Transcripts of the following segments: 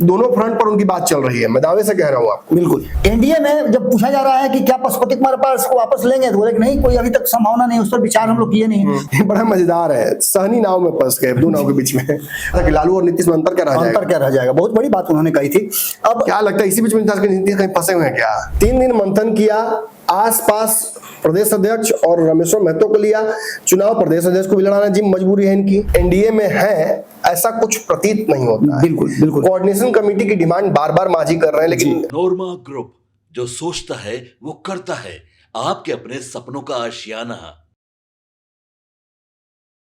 दोनों फ्रंट पर उनकी बात चल रही है, मैं दावे से कह रहा हूँ आपको। बिल्कुल। एनडीए में जब पूछा जा रहा है कि क्या पशुपति कुमार पास को वापस लेंगे, तो बोले कि नहीं, कोई अभी तक संभावना नहीं, उस पर विचार हम लोग किए नहीं। बड़ा मजेदार है, सहनी नाव में फंस गए, दो नाव के बीच में। कि लालू और नीतीश में अंतर क्या रह जाएगा? अंतर क्या रह जाएगा, बहुत बड़ी बात उन्होंने कही थी। अब क्या लगता है इसी बीच में नीतीश कहीं फंसे हुए हैं क्या? 3 दिन मंथन किया, आसपास प्रदेश अध्यक्ष और रामेश्वर महतो को लिया, चुनाव प्रदेश अध्यक्ष को भी लड़ाना जी मजबूरी है इनकी। एनडीए में है ऐसा कुछ प्रतीत नहीं होता है। बिल्कुल बिल्कुल। कोऑर्डिनेशन कमेटी की डिमांड बार बार मांझी कर रहे हैं, लेकिन नोरमा ग्रुप जो सोचता है वो करता है, आपके अपने सपनों का आशियाना।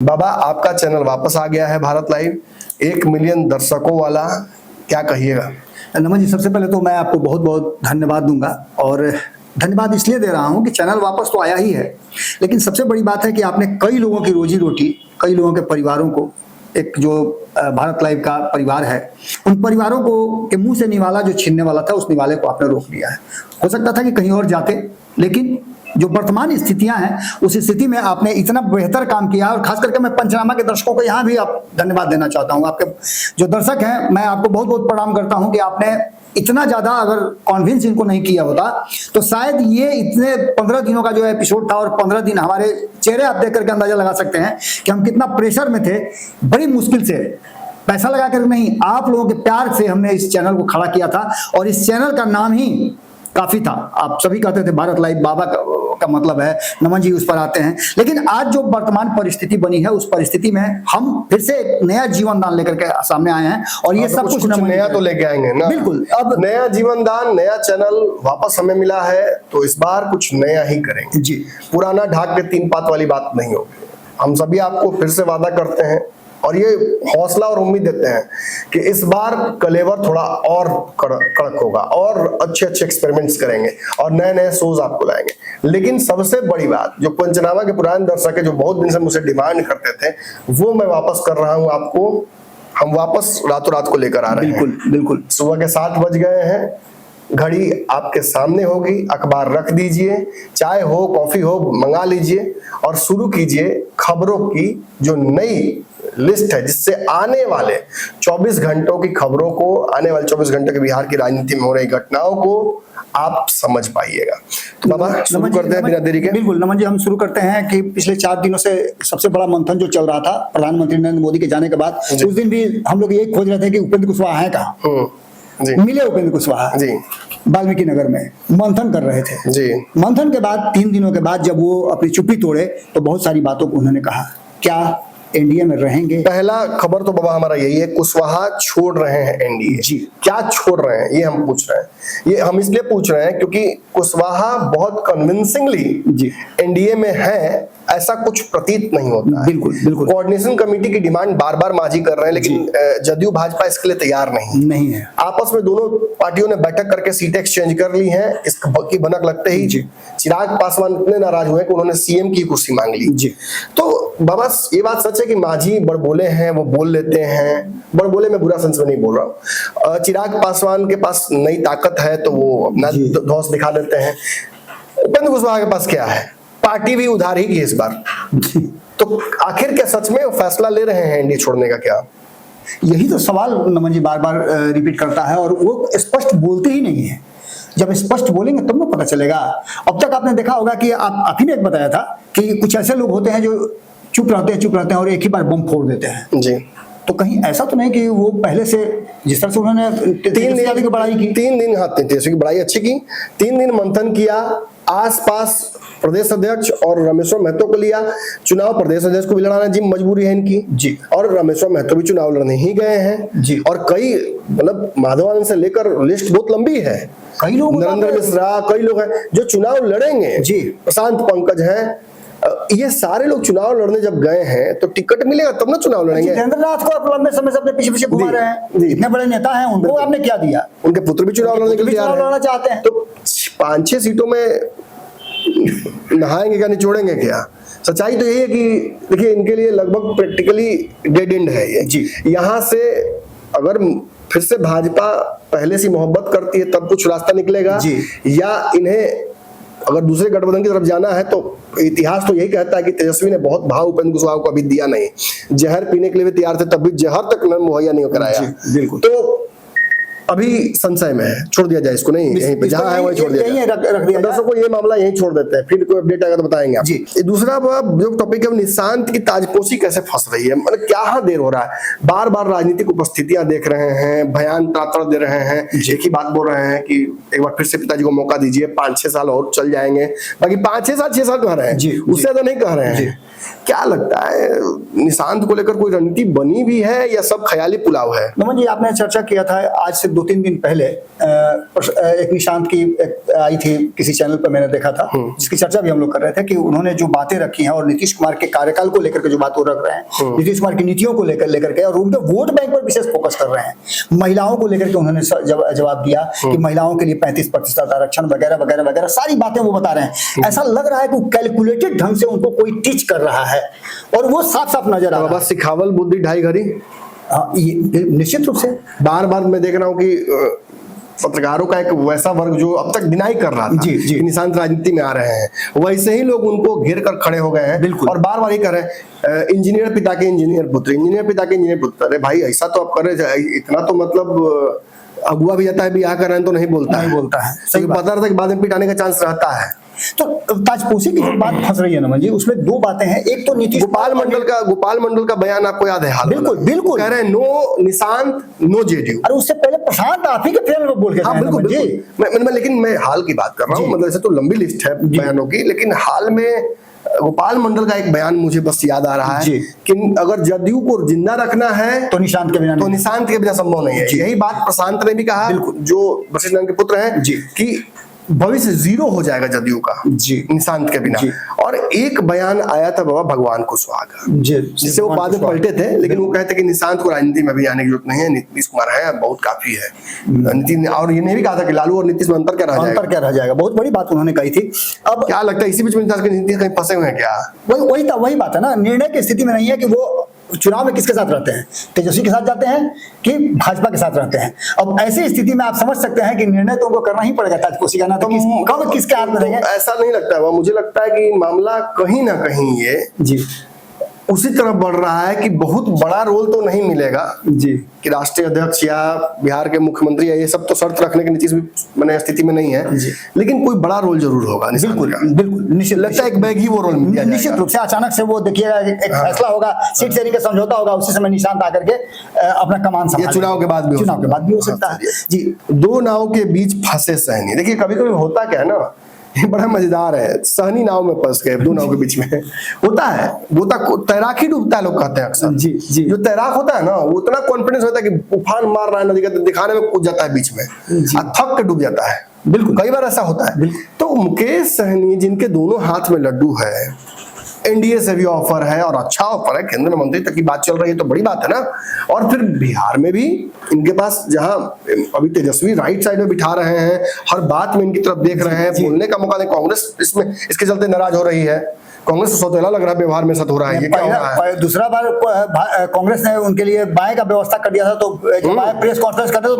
बाबा आपका चैनल वापस आ गया है, भारत लाइव, 1 मिलियन दर्शकों वाला, क्या कहिएगा? नमन जी, सबसे पहले तो मैं आपको बहुत बहुत धन्यवाद दूंगा, और धन्यवाद इसलिए दे रहा हूं कि चैनल वापस तो आया ही है, लेकिन सबसे बड़ी बात है कि आपने कई लोगों की रोजी रोटी, कई लोगों के परिवारों को, एक जो भारत लाइव का परिवार है, उन परिवारों को के मुंह से निवाला जो छीनने वाला था, उस निवाले को आपने रोक लिया है। हो सकता था कि कहीं और जाते, लेकिन जो वर्तमान स्थितियां हैं, उस स्थिति में आपने इतना बेहतर काम किया। और खास करके मैं पंचनामा के दर्शकों को यहाँ भी आप धन्यवाद देना चाहता हूँ। आपके जो दर्शक हैं, मैं आपको बहुत बहुत प्रणाम करता हूँ कि आपने इतना ज्यादा अगर कॉन्विंस इनको नहीं किया होता तो शायद ये इतने 15 दिनों का जो एपिसोड था, और 15 दिन हमारे चेहरे आप देख करके अंदाजा लगा सकते हैं कि हम कितना प्रेशर में थे। बड़ी मुश्किल से, पैसा लगा कर नहीं, आप लोगों के प्यार से हमने इस चैनल को खड़ा किया था, और इस चैनल का नाम ही काफी था। आप सभी कहते थे भारत लाइव, बाबा का मतलब है, नमन जी उस पर आते हैं। लेकिन आज जो वर्तमान परिस्थिति बनी है, उस परिस्थिति में हम फिर से एक नया जीवन दान लेकर के सामने आए हैं, और ये सब कुछ नया तो लेके आएंगे ना। बिल्कुल। अब नया जीवन दान, नया चैनल वापस हमें मिला है, तो इस बार कुछ नया ही करेंगे जी। पुराना ढाक के 3 पात वाली बात नहीं होगी। हम सभी आपको फिर से वादा करते हैं, और ये हौसला और उम्मीद देते हैं कि इस बार कलेवर थोड़ा और कड़क होगा, और अच्छे अच्छे एक्सपेरिमेंट्स करेंगे, और नए नए शोज आपको लाएंगे। लेकिन सबसे बड़ी बात, जो पंचनामा के पुराने दर्शक है, जो बहुत दिन से मुझसे डिमांड करते थे, वो मैं वापस कर रहा हूं आपको। हम वापस रातों रात को लेकर आ रहे हैं। बिल्कुल बिल्कुल। सुबह के 7 बज गए हैं, घड़ी आपके सामने होगी, अखबार रख दीजिए, चाय हो कॉफी हो मंगा लीजिए, और शुरू कीजिए खबरों की जो नई लिस्ट है, जिससे आने वाले 24 घंटों की खबरों को, आने वाले 24 घंटे के बिहार की राजनीति में हो रही घटनाओं को आप समझ पाइएगा। तो बाबा शुरू करते हैं बिना देरी के। बिल्कुल नमन जी, हम शुरू करते हैं कि पिछले 4 दिनों से सबसे बड़ा मंथन जो चल रहा था प्रधानमंत्री नरेंद्र मोदी के जाने के बाद, उस दिन भी हम लोग यही खोज रहे थे कि उपेंद्र कुशवाहा है कहाँ। मिले उपेंद्र कुशवाहा जी, वाल्मीकि नगर में मंथन कर रहे थे जी। मंथन के बाद 3 दिनों के बाद जब वो अपनी चुप्पी तोड़े, तो बहुत सारी बातों को उन्होंने कहा। क्या एनडीए में रहेंगे? पहला खबर तो बाबा हमारा यही है, कुशवाहा छोड़ रहे हैं एनडीए जी। क्या छोड़ रहे हैं ये हम पूछ रहे हैं। ये हम इसलिए पूछ रहे हैं क्योंकि कुशवाहा बहुत कन्विंसिंगली जी एनडीए में है, ऐसा कुछ प्रतीत नहीं होता है। बिल्कुल बिल्कुल। कोऑर्डिनेशन कमेटी की डिमांड बार बार मांझी कर रहे हैं, लेकिन जदयू भाजपा इसके लिए तैयार नहीं है। आपस में दोनों पार्टियों ने बैठक करके सीटें एक्सचेंज कर ली हैं। इसकी भनक लगते ही चिराग पासवान इतने नाराज हुए कि उन्होंने सीएम की कुर्सी मांग ली जी। तो बाबा ये बात सच है कि मांझी बड़बोले हैं, वो बोल लेते हैं। बड़बोले में बुरा सेंस में नहीं बोल रहा हूँ। चिराग पासवान के पास नई ताकत है, तो वो अपना धौंस दिखा देते हैं। उपेंद्र कुशवाहा के पास क्या है? पार्टी भी उधार ही की इस बार। तो आखिर क्या सच में फैसला ले रहे हैं एनडीए छोड़ने का? क्या यही तो सवाल नमन जी बार बार रिपीट करता है, और वो स्पष्ट बोलते ही नहीं है। जब स्पष्ट बोलेंगे तब ना पता चलेगा। अब तक आपने देखा होगा कि आप ही ने एक बताया था कि कुछ ऐसे लोग होते हैं जो चुप रहते हैं और एक ही बार बम फोड़ देते हैं जी। तो कहीं ऐसा तो नहीं कि वो पहले से, जिस तरह से उन्होंने 3 दिन की बड़ाई की, 3 दिन, हाँ तेजस्वी की बड़ाई अच्छी की, 3 दिन मंथन किया, आसपास प्रदेश अध्यक्ष और रामेश्वर महतो को लिया, चुनाव प्रदेश अध्यक्ष को भी लड़ाना जी मजबूरी है इनकी जी। और रामेश्वर महतो भी चुनाव लड़ने ही गए हैं जी। और कई, मतलब माधवानंद से लेकर लिस्ट बहुत लंबी है, कई लोग, नरेंद्र मिश्रा, कई लोग हैं जो चुनाव लड़ेंगे जी। प्रशांत पंकज है, ये सारे लोग चुनाव लड़ने जब गए हैं तो टिकट मिलेगा तब ना चुनाव लड़ेंगे। जितेंद्र नाथ को आप लंबे समय से अपने पीछे घुमा रहे हैं, इतने बड़े नेता हैं, उनको आपने क्या दिया? उनके पुत्र भी चुनाव लड़ने के लिए लड़ना चाहते हैं। तो 5-6 सीटों में नहाएंगे क्या, निचोड़ेंगे क्या? सच्चाई तो यही है कि देखिए इनके लिए लगभग प्रैक्टिकली डेड एंड है ये जी। यहाँ से अगर फिर से भाजपा पहले से मोहब्बत करती है तब कुछ रास्ता निकलेगा जी। या इन्हें अगर दूसरे गठबंधन की तरफ जाना है, तो इतिहास तो यही कहता है कि तेजस्वी ने बहुत भाव उपेंद्र कुशवाहा को अभी दिया नहीं। जहर पीने के लिए भी तैयार थे, तब भी जहर तक न मुहैया नहीं कराया। तो अभी संशय में है, छोड़ दिया जाए इसको, नहीं यहीं पे जहां है वहीं छोड़ दिया जाए। रख दिया दर्शकों को ये मामला यहीं छोड़ देते हैं, फिर कोई अपडेट आएगा तो बताएंगे आप। जी। ये दूसरा जो टॉपिक है, निशांत की ताजपोशी कैसे फंस रही है, मतलब क्या देर हो रहा है, बार बार राजनीतिक उपस्थितियां देख रहे हैं, बयान तड़तड़ दे रहे हैं, एक ही बात बोल रहे हैं कि एक बार फिर से पिताजी को मौका दीजिए, 5-6 साल और चल जाएंगे, बाकी 5-6 साल कह रहे हैं, उससे ज्यादा नहीं कह रहे हैं। क्या लगता है निशांत को लेकर कोई रणनीति बनी भी है या सब ख्याली पुलाव है? नमन जी, आपने चर्चा किया था आज से 2-3 दिन पहले, एक निशांत की आई थी किसी चैनल पर, मैंने देखा था, जिसकी चर्चा भी हम लोग कर रहे थे कि उन्होंने जो बातें रखी हैं और नीतीश कुमार के कार्यकाल को लेकर के जो बात वो रख रहे हैं, नीतीश कुमार की नीतियों को लेकर के, और उनके वोट बैंक पर विशेष फोकस कर रहे हैं। महिलाओं को लेकर के उन्होंने जवाब दिया कि महिलाओं के लिए 35% आरक्षण वगैरह वगैरह वगैरह सारी बातें वो बता रहे हैं। ऐसा लग रहा है कि कैलकुलेटेड ढंग से उनको कोई टीच कर रहा है और वो साफ साफ नजर आ रहा है। बस सिखावल बुद्धि ढाई घड़ी। ये निश्चित रूप से बार बार मैं देख रहा हूँ कि पत्रकारों का एक वैसा वर्ग जो अब तक डिनाई कर रहा था कि निशांत राजनीति में आ रहे हैं, वैसे ही लोग उनको घेर कर खड़े हो गए हैं। बिल्कुल। और बार बार ही कर रहे हैं, इंजीनियर पिता के इंजीनियर पुत्र, इंजीनियर पिता के इंजीनियर पुत्र। अरे भाई ऐसा तो आप कर रहे, इतना तो मतलब अगुआ भी जाता है बियाह कर रहे हैं तो नहीं बोलता है। सही पता रहता है कि बाद में पिटाने का चांस रहता है। तो ताजपोशी की जो बात फंस रही है नमन जी, उसमें 2 बातें हैं। एक तो नीतीश गोपाल मंडल का बयान आपको याद है? हाल बिल्कुल कह रहे हैं नो निशांत नो जेडीयू। अरे उससे पहले प्रशांत आप ही के फेल में बोल के हाँ बिल्कुल। लेकिन मैं हाल की बात कर रहा हूँ, मतलब ऐसे तो लंबी लिस्ट है बयानों की, लेकिन हाल में गोपाल मंडल का एक बयान मुझे बस याद आ रहा है कि अगर जदयू को जिंदा रखना है तो निशांत के बिना संभव नहीं है। यही बात प्रशांत ने भी कहा, जो वशिष्ठ नारायण के पुत्र हैं, कि भविष्य 0 हो जाएगा जदयू का निशांत के बिना। और एक बयान आया था बाबा भगवान कुशवाहा का, जिससे वो बाद में पलटे थे, लेकिन वो कहते कि निशांत को राजनीति में भी आने की जरूरत नहीं है, नीतीश कुमार है बहुत काफी है। और ये नहीं भी कहा था कि लालू और नीतीश में अंतर क्या रह जाएगा। बहुत बड़ी बात उन्होंने कही थी। अब क्या लगता है इसी बीच में नीतीश कहीं फंसे हुए हैं क्या? वही बात है ना, निर्णय की स्थिति में नहीं है कि वो चुनाव में किसके साथ रहते हैं, तेजस्वी के साथ जाते हैं कि भाजपा के साथ रहते हैं। अब ऐसी स्थिति में आप समझ सकते हैं कि निर्णय तो उनको करना ही पड़ेगा ताजपोशी का, ना तो कब किसके हाथ में रहेंगे। ऐसा नहीं लगता है, मुझे लगता है कि मामला कहीं ना कहीं ये उसी तरफ बढ़ रहा है कि बहुत बड़ा रोल तो नहीं मिलेगा कि राष्ट्रीय अध्यक्ष या बिहार के मुख्यमंत्री या ये सब तो शर्त रखने की नीतीश भी मैंने स्थिति में नहीं है, लेकिन कोई बड़ा रोल जरूर होगा। बिल्कुल निश्चित लगता है एक बैग ही वो रोल निश्चित रूप से अचानक से वो देखिएगा एक फैसला होगा, सीट शेयरिंग का समझौता होगा, उसी समय निशांत आकर के अपना कमान संभालेगा। चुनाव के बाद भी हो सकता है जी। 2 नाव के बीच फंसे सहनी। देखिए कभी कभी होता क्या है ना, ये बड़ा मजेदार है, सहनी नाव में फंस गए 2 नाव के बीच में। होता है, तैराक ही डूबता है लोग कहते हैं अक्सर। जो तैराक होता है ना, वो इतना कॉन्फिडेंस होता है कि उफान मार रहा है नदी का, दिखाने में कूद जाता है बीच में, थक के डूब जाता है। बिल्कुल, कई बार ऐसा होता है। तो मुकेश सहनी जिनके दोनों हाथ में लड्डू है, एनडीए से भी ऑफर है और अच्छा ऑफर है, केंद्र मंत्री तक की बात चल रही है, तो बड़ी बात है ना। और फिर बिहार में भी इनके पास, जहां अभी तेजस्वी राइट साइड में बिठा रहे हैं, हर बात में इनकी तरफ देख रहे हैं, बोलने का मौका नहीं। कांग्रेस इसमें इसके चलते नाराज हो रही है। कांग्रेस सौतेला लग रहा है, व्यवहार में साथ हो रहा है। ये क्या हो रहा है? दूसरा बार कांग्रेस ने उनके लिए बाय का व्यवस्था कर दिया था, तो प्रेस कॉन्फ्रेंस करते तो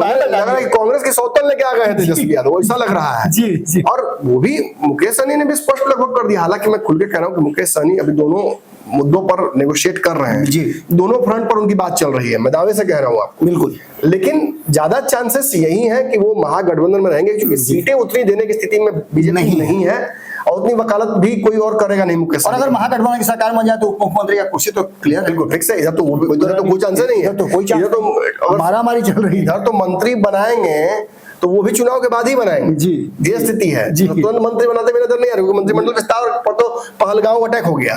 कांग्रेस के सौतल लेके आ गए थे तेजस्वी यादव, ऐसा लग रहा है। जी। और वो भी मुकेश सहनी ने भी स्पष्ट लगभग कर दिया। हालांकि मैं खुल के कह रहा हूँ कि मुकेश सहनी अभी दोनों मुद्दों पर नेगोशिएट कर रहे हैं, दोनों फ्रंट पर उनकी बात चल रही है, मैं दावे से कह रहा हूँ आपको। बिल्कुल, लेकिन ज्यादा चांसेस यही है कि वो महागठबंधन में रहेंगे, क्योंकि सीटें उतनी देने की स्थिति में बीजेपी नहीं है और उतनी वकालत भी कोई और करेगा नहीं मुकेश। और अगर महागठबंधन की सरकार बन जाए तो उप मुख्यमंत्री का कुर्सी तो क्लियर, बिल्कुल फिक्स है। इधर तो कोई चांस नहीं है, इधर तो मारामारी चल रही है। इधर तो मंत्री बनाएंगे तो वो भी चुनाव के बाद ही बनाएंगे। ये स्थिति है, तुरंत मंत्री बनाते मेरे नजर नहीं आ रही, मंत्रिमंडल विस्तार पर तो पहलगांव अटैक हो गया।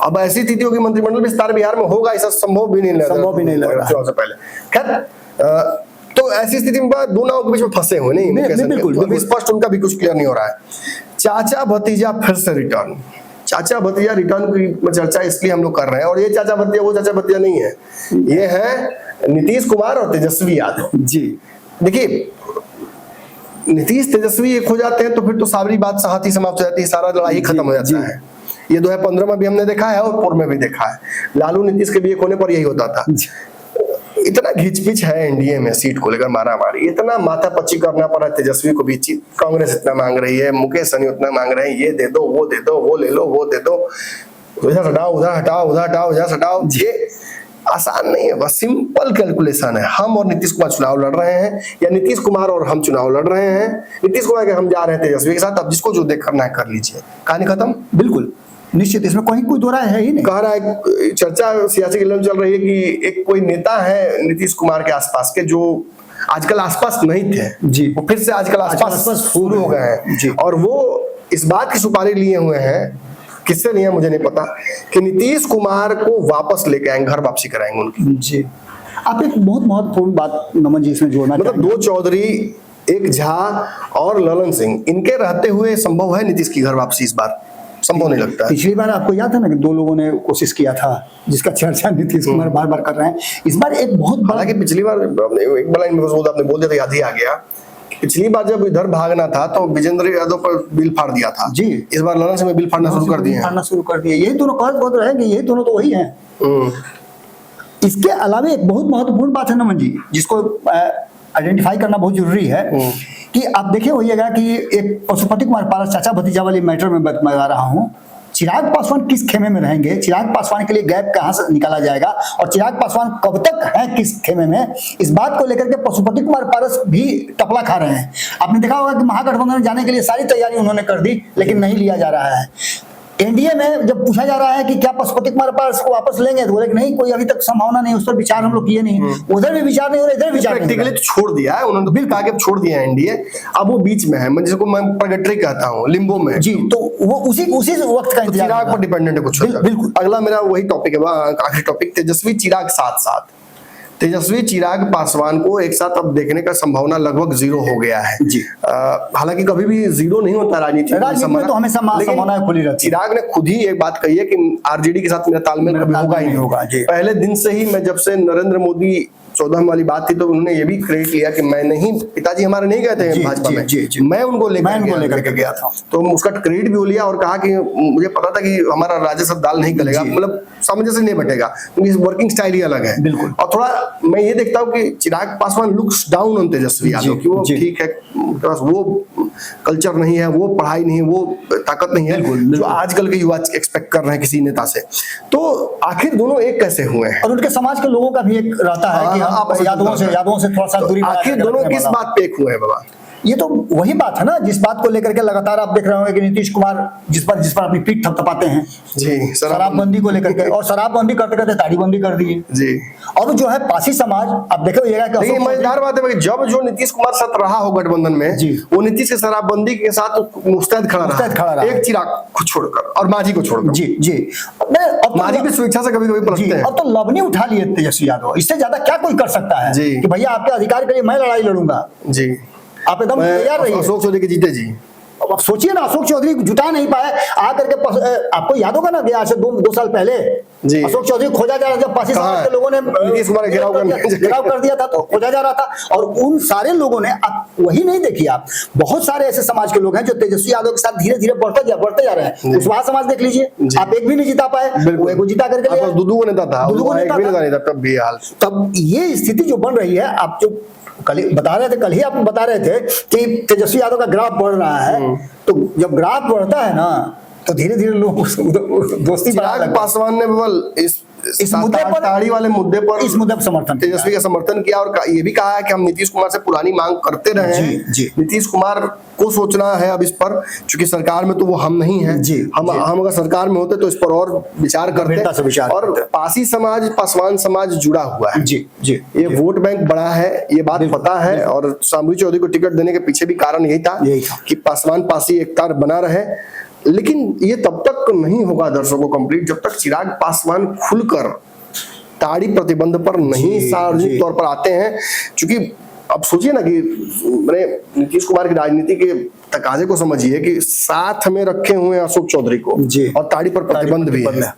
अब ऐसी स्थिति होगी मंत्रिमंडल विस्तार बिहार में होगा, ऐसा संभव भी नहीं लग रहा चुनाव से पहले। खैर, तो ऐसी स्थिति में 2 नाव के बीच में फंसे हुए नहीं, बिल्कुल स्पष्ट उनका भी कुछ क्लियर नहीं हो रहा है। चाचा भतीजा फिर से रिटर्न। चाचा भतीजा रिटर्न की चर्चा इसलिए हम लोग कर रहे हैं, और ये चाचा भतीजा वो चाचा भतीजा नहीं है, ये है नीतीश कुमार और तेजस्वी यादव जी। देखिए, नीतीश तेजस्वी एक हो जाते हैं तो फिर तो सारी बात साथ ही समाप्त हो जाती है, सारा लड़ाई खत्म हो जाता है। ये 2015 में भी हमने देखा है और पूर्व में भी देखा है, लालू नीतीश के भी एक होने पर यही होता था। इतना घिचपिच है एनडीए में सीट को लेकर, मारामारी, इतना माथापच्ची करना पड़ा तेजस्वी को भी। कांग्रेस इतना मांग रही है, मुकेश सहनी उतना मांग रहे हैं, ये दे दो, वो दे दो, वो ले लो, वो दे दो, इधर हटाओ, उधर हटाओ, उधर हटाओ, इधर हटाओ। ये आसान नहीं है, बस सिंपल कैलकुलेशन है। हम और नीतीश कुमार चुनाव लड़ रहे हैं, या नीतीश कुमार और हम चुनाव लड़ रहे हैं, नीतीश कुमार के हम जा रहे हैं तेजस्वी के साथ। अब जिसको जो देख करना है कर लीजिए, कहानी खत्म। बिल्कुल निश्चित, इसमें कोई दो राय है ही नहीं। कह रहा है, चर्चा सियासी गिलम चल रही है कि एक कोई नेता है नीतीश कुमार के आसपास के जो आजकल आसपास नहीं थे जी, वो फिर से आजकल आसपास शुरू हो गए हैं जी। और वो इस बात की सुपारी लिए हुए हैं, किससे लिए मुझे नहीं पता, कि नीतीश कुमार को वापस लेके आएंगे, घर वापसी कराएंगे उनकी। जी, आप एक बहुत महत्वपूर्ण बात नमन जी इसमें जोड़ना मतलब दो चौधरी, एक झा और ललन सिंह, इनके रहते हुए संभव है नीतीश की घर वापसी? इस बार संभव नहीं लगता है। पिछली बार आपको याद है ना कि दो लोगों ने कोशिश किया था, जिसका चर्चा नीतीश कुमार बार बार कर रहे हैं। इस बार एक बहुत बड़ा, हालांकि पिछली बार एक बड़ा आपने बोल दिया था, याद ही आ गया। पिछली बार जब इधर भागना था तो विजेंद्र यादव पर बिल फाड़ दिया था जी। इस बार ललन सिंह में बिल फाड़ना शुरू कर दिए हैं। यही दोनों कह बहुत रहे कि यही दोनों तो वही हैं। इसके अलावा एक बहुत महत्वपूर्ण बात है नमन जी, जिसको आइडेंटिफाई करना बहुत जरूरी है कि आप देखे होइएगा कि एक पशुपति कुमार पारस चाचा भतीजा वाली मैटर में बता रहा हूँ, चिराग पासवान किस खेमे में रहेंगे, चिराग पासवान के लिए गैप कहां से निकाला जाएगा और चिराग पासवान कब तक है किस खेमे में, इस बात को लेकर के पशुपति कुमार पारस भी टपला खा रहे हैं। आपने देखा होगा कि महागठबंधन में जाने के लिए सारी तैयारी उन्होंने कर दी, लेकिन नहीं लिया जा रहा है। एनडीए में जब पूछा जा रहा है कि क्या पशुपति कुमार पारस को वापस लेंगे, तो बोले नहीं, कोई अभी तक संभावना नहीं, उस पर विचार हम लोग किए नहीं। उधर भी विचार नहीं हो रहा, इधर विचार प्रैक्टिकली तो छोड़ दिया है उन्होंने, तो बिल कहा के छोड़ दिया है एनडीए। अब वो बीच में है, मैं जिसको मैं प्रगटरी कहता हूँ, लिम्बो में जी। तो वो उसी वक्त का इंतजार चिराग पर डिपेंडेंट है कुछ। बिल्कुल। अगला मेरा वही टॉपिक है, आखिरी टॉपिक, तेजस्वी चिराग साथ साथ। तेजस्वी चिराग पासवान को एक साथ अब देखने का संभावना लगभग जीरो हो गया है जी। हालांकि कभी भी जीरो नहीं होता राजनीति में, तो हमेशा संभावना खुली रहती है। चिराग ने खुद ही एक बात कही है कि आरजेडी के साथ मेरा तालमेल कभी होगा ही नहीं होगा। पहले दिन से ही, मैं जब से नरेंद्र मोदी 14 वाली बात थी तो उन्होंने ये भी क्रेडिट लिया कि मैं नहीं, पिताजी हमारे नहीं कहते हैं भाजपा में, मैं उनको लेकर के गया था, तो उसका क्रेडिट भी लिया और कहा कि मुझे पता था कि हमारा राजस्व दाल नहीं गलेगा, मतलब सामंजस्य नहीं बैठेगा, क्योंकि वर्किंग स्टाइल ही अलग है। बिल्कुल। और थोड़ा मैं ये देखता हूँ कि Chirag Paswan looks down on Tejashwi Yadav, कि वो ठीक है, वो कल्चर नहीं है, वो पढ़ाई नहीं है, वो ताकत नहीं है जो आजकल के युवा एक्सपेक्ट कर रहे हैं किसी नेता से। तो आखिर दोनों एक कैसे हुए हैं? और उनके समाज के लोगों का भी एक रहता है कि यादवों से थोड़ा सा दूरी। आखिर दोनों किस बात पे एक हुए हैं बाबा? ये तो वही बात है ना, जिस बात को लेकर के लगातार आप देख रहे होंगे कि नीतीश कुमार जिस पर अपनी पीठ थपथपाते हैं जी, शराबबंदी को लेकर के, और शराबबंदी करते करते ताड़ीबंदी कर दी जी। और जो है पासी समाज, आप देखिएगा कि मजेदार बात है, जब जो नीतीश कुमार साथ रहा हो गठबंधन में जी, वो नीतीश के शराबबंदी के साथ मुस्तैद खड़ा रहा, एक चिराग को छोड़कर और मांझी को छोड़कर। जी जी, मांझी भी स्वेच्छा से कभी कभी पलटते हैं। अब तो लवनी उठा लिए तेजस्वी यादव, इससे ज्यादा क्या कोई कर सकता है कि भैया आपके अधिकार के लिए मैं लड़ाई लड़ूंगा जी, आप एकदम तैयार रहिए। अशोक चौधरी के जीते जी, अब सोचिए ना, अशोक चौधरी जुटा नहीं पाए आकर के, आपको याद होगा ना कि आज से दो साल पहले अशोक चौधरी खोजा जा रहा था, जब पासी समाज के लोगों ने नीतीश कुमार घेराव कर दिया था तो खोजा जा रहा था। और उन सारे लोगों ने, आप वही नहीं देखिए, आप बहुत सारे ऐसे समाज के लोग हैं जो तेजस्वी यादव के साथ धीरे धीरे बढ़ते जा रहे हैं। कुशवाहा समाज देख लीजिए, आप एक भी नहीं जिता पाए, वो एक जिता करके दुदू नेता था। तब ये स्थिति जो बन रही है, आप जो कल ही आप बता रहे थे कि तेजस्वी यादव का ग्राफ बढ़ रहा है, तो जब ग्राफ बढ़ता है ना तो धीरे धीरे लोग दोस्ती चिराग पासवान ने इस मुद्दे पर, ताड़ी वाले मुद्दे पर, इस मुद्दे पर समर्थन, तेजस्वी का समर्थन किया और ये भी कहा है कि हम नीतीश कुमार से पुरानी मांग करते रहे हैं। नीतीश कुमार को सोचना है अब इस पर, क्योंकि सरकार में तो वो हम नहीं है, हम अगर सरकार में होते तो इस पर और विचार करते। और पासी समाज, पासवान समाज जुड़ा हुआ है जी जी, ये वोट बैंक बड़ा है, ये बात पता है। और शांभवी चौधरी को टिकट देने के पीछे भी कारण यही था कि पासवान पासी एक तार बना रहे। लेकिन ये तब तक नहीं होगा दर्शकों कंप्लीट जब तक चिराग पासवान खुलकर ताड़ी प्रतिबंध पर नहीं सार्वजनिक तौर पर आते हैं। क्योंकि अब सोचिए ना कि मैंने नीतीश कुमार की राजनीति के तकाजे को समझिए कि साथ में रखे हुए अशोक चौधरी को और ताड़ी पर प्रतिबंध भी है,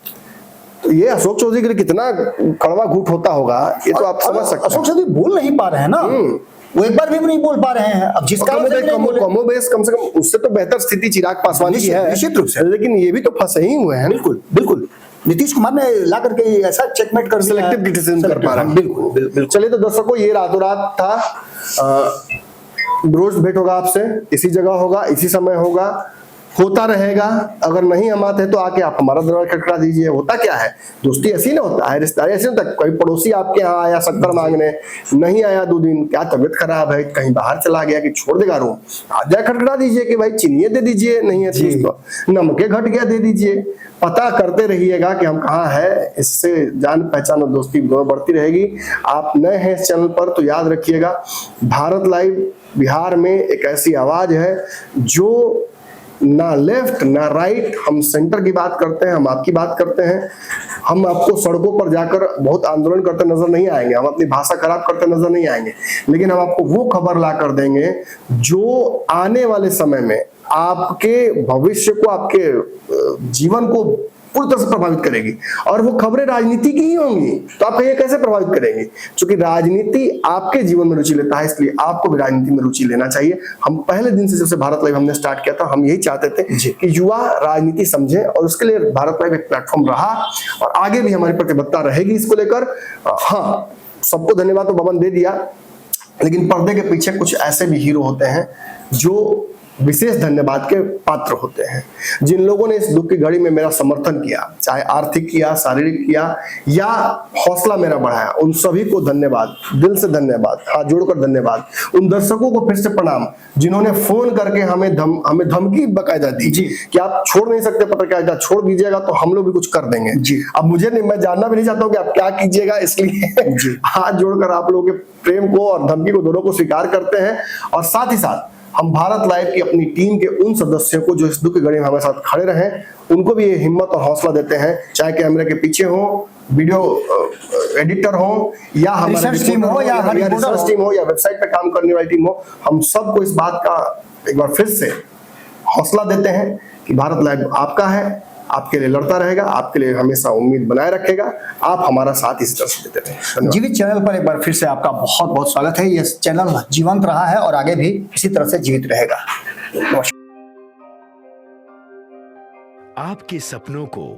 तो ये अशोक चौधरी के लिए कितना कड़वा घूट होता होगा, ये तो आप समझ सकते हैं। अशोक चौधरी बोल नहीं पा रहे हैं ना, वो एक बार भी नहीं बोल पा रहे हैं। अब जिस कारण से कम से कम उससे तो बेहतर स्थिति चिराग पासवान की है निश्चित रूप से, लेकिन ये भी तो फंसे ही हुए हैं। बिल्कुल बिल्कुल, नीतीश कुमार ने ला करके ऐसा चेकमेट कर दिया, सिलेक्टिव डिसीजन कर पा रहे हैं। बिल्कुल। चलिए तो दर्शकों, ये रातों रात था। रोज भेंट होगा आपसे, इसी जगह होगा, इसी समय होगा। होता रहेगा। अगर नहीं हम आते तो आके आप हमारा दरवाजा खटखटा दीजिए। होता क्या है, दोस्ती ऐसी ना होता है, रिश्तेदारी ऐसे होता है। कोई पड़ोसी आपके यहाँ आया शक्कर मांगने, नहीं आया 2 दिन, क्या तबीयत खराब है, कहीं बाहर चला गया कि छोड़ देगा रूम, आप जाए खटखटा दीजिए कि भाई चीनी दे दीजिए, नहीं है तो नमके घट गया दे दीजिए। पता करते रहिएगा कि हम कहाँ है, इससे जान पहचान और दोस्ती दोनों बढ़ती रहेगी। आप नए हैं इस चैनल पर तो याद रखिएगा, भारत लाइव बिहार में एक ऐसी आवाज है जो ना लेफ्ट ना राइट, हम सेंटर की बात करते हैं, हम आपकी बात करते हैं। हम आपको सड़कों पर जाकर बहुत आंदोलन करते नजर नहीं आएंगे, हम अपनी भाषा खराब करते नजर नहीं आएंगे, लेकिन हम आपको वो खबर ला कर देंगे जो आने वाले समय में आपके भविष्य को, आपके जीवन को पूरी तरह से प्रभावित करेगी। और वो खबरें राजनीति की ही होंगी, तो आप ये कैसे प्रभावित करेंगे? क्योंकि राजनीति आपके जीवन में रुचि लेता है, इसलिए आपको भी राजनीति में रुचि लेना चाहिए। हम पहले दिन से जब से भारत लाइव हमने स्टार्ट किया था, हम यही चाहते थे कि युवा राजनीति समझे, और उसके लिए भारत लाइव एक प्लेटफॉर्म रहा और आगे भी हमारी प्रतिबद्धता रहेगी इसको लेकर। हाँ, सबको धन्यवाद तो बबन दे दिया, लेकिन पर्दे के पीछे कुछ ऐसे भी हीरो होते हैं जो विशेष धन्यवाद के पात्र होते हैं। जिन लोगों ने इस दुख की घड़ी में मेरा समर्थन किया, चाहे आर्थिक किया, शारीरिक किया या हौसला मेरा बढ़ाया, उन सभी को धन्यवाद, दिल से धन्यवाद, हाथ जोड़कर धन्यवाद। उन दर्शकों को फिर से प्रणाम जिन्होंने फोन करके हमें धमकी बकायदा दी कि आप छोड़ नहीं सकते पत्रकारिता, छोड़ दीजिएगा तो हम लोग भी कुछ कर देंगे। अब मुझे नहीं, मैं जानना भी नहीं चाहता हूँ कि आप क्या कीजिएगा, इसलिए हाथ जोड़कर आप लोगों के प्रेम को और धमकी को दोनों को स्वीकार करते हैं। और साथ ही साथ हम भारत लाइव की अपनी टीम के उन सदस्यों को जो इस दुख की घड़ी में हमारे साथ खड़े रहे, उनको भी ये हिम्मत और हौसला देते हैं, चाहे कैमरे के पीछे हो, वीडियो एडिटर हो, या हमारी रिसर्च टीम हो, या वेबसाइट पे काम करने वाली टीम हो, हम सबको इस बात का एक बार फिर से हौसला देते हैं कि भारत लाइव आपका है, आपके लिए लड़ता रहेगा, आपके लिए हमेशा उम्मीद बनाए रखेगा। आप हमारा साथ इस तरह से देते रहें। जीवित चैनल पर एक बार फिर से आपका बहुत बहुत स्वागत है। यह चैनल जीवंत रहा है और आगे भी इसी तरह से जीवित रहेगा। आपके सपनों को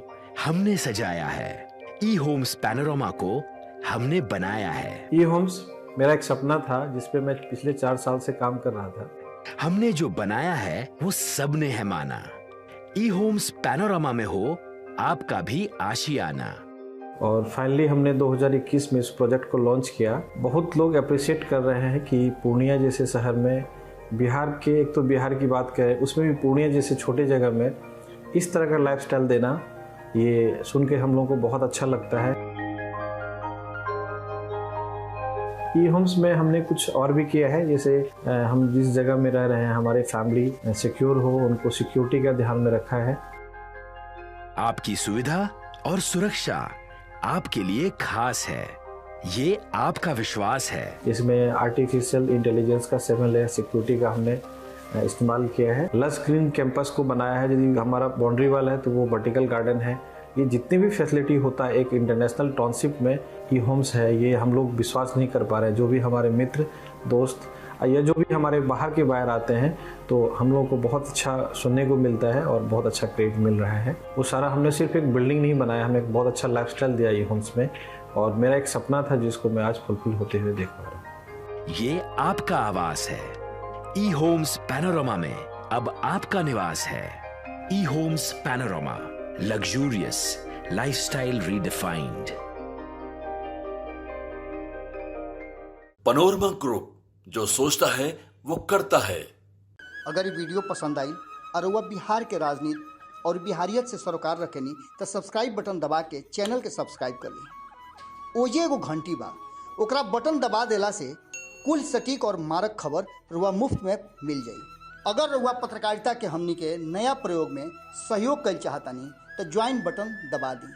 हमने सजाया है, ई होम्स पैनोरामा को हमने बनाया है। ई होम्स मेरा एक सपना था जिसपे मैं पिछले 4 साल से काम कर रहा था। हमने जो बनाया है वो सबने है माना। ई होम्स पैनोरामा में हो आपका भी आशियाना। और फाइनली हमने 2021 में इस प्रोजेक्ट को लॉन्च किया। बहुत लोग अप्रिशिएट कर रहे हैं कि पूर्णिया जैसे शहर में, बिहार के, एक तो बिहार की बात करें उसमें भी पूर्णिया जैसे छोटे जगह में इस तरह का लाइफस्टाइल देना, ये सुन के हम लोगों को बहुत अच्छा लगता है। ई होम्स में हमने कुछ और भी किया है, जैसे हम जिस जगह में रह रहे हैं हमारे फैमिली सिक्योर हो, उनको सिक्योरिटी का ध्यान में रखा है। आपकी सुविधा और सुरक्षा आपके लिए खास है, ये आपका विश्वास है। इसमें आर्टिफिशियल इंटेलिजेंस का 7 लेयर सिक्योरिटी का हमने इस्तेमाल किया है। लस ग्रीन कैंपस को बनाया है, यदि हमारा बाउंड्री वाल है तो वो वर्टिकल गार्डन है। ये जितनी भी फैसिलिटी होता है एक इंटरनेशनल टाउनशिप में ई होम्स है, ये हम लोग विश्वास नहीं कर पा रहे हैं। जो भी हमारे मित्र दोस्त या जो भी हमारे बाहर के बाहर आते हैं तो हम लोगों को बहुत अच्छा सुनने को मिलता है और बहुत अच्छा क्रेडिट मिल रहा है। वो सारा हमने सिर्फ एक बिल्डिंग नहीं बनाया, हमें एक बहुत अच्छा लाइफस्टाइल दिया ई होम्स में, और मेरा एक सपना था जिसको मैं आज फुलफिल होते हुए देख पा रहा हूँ। ये आपका आवास है। ई होम्स पैनोरामा में अब आपका निवास है। E homes panorama, luxurious lifestyle redefined. Panorama group, जो सोचता है वो करता है। अगर ये वीडियो पसंद आई और वह बिहार के राजनीति और बिहारियत से सरोकार रखेनी तो सब्सक्राइब बटन दबा के चैनल के सब्सक्राइब कर ली। ओजे एगो घंटी बा, ओकरा बटन दबा देला से कुल सटीक और मारक खबर रुआ मुफ्त में मिल जाई। अगर रुआ पत्रकारिता के हमनी के नया प्रयोग में सहयोग कर चाहतानी तो ज्वाइन बटन दबा दी।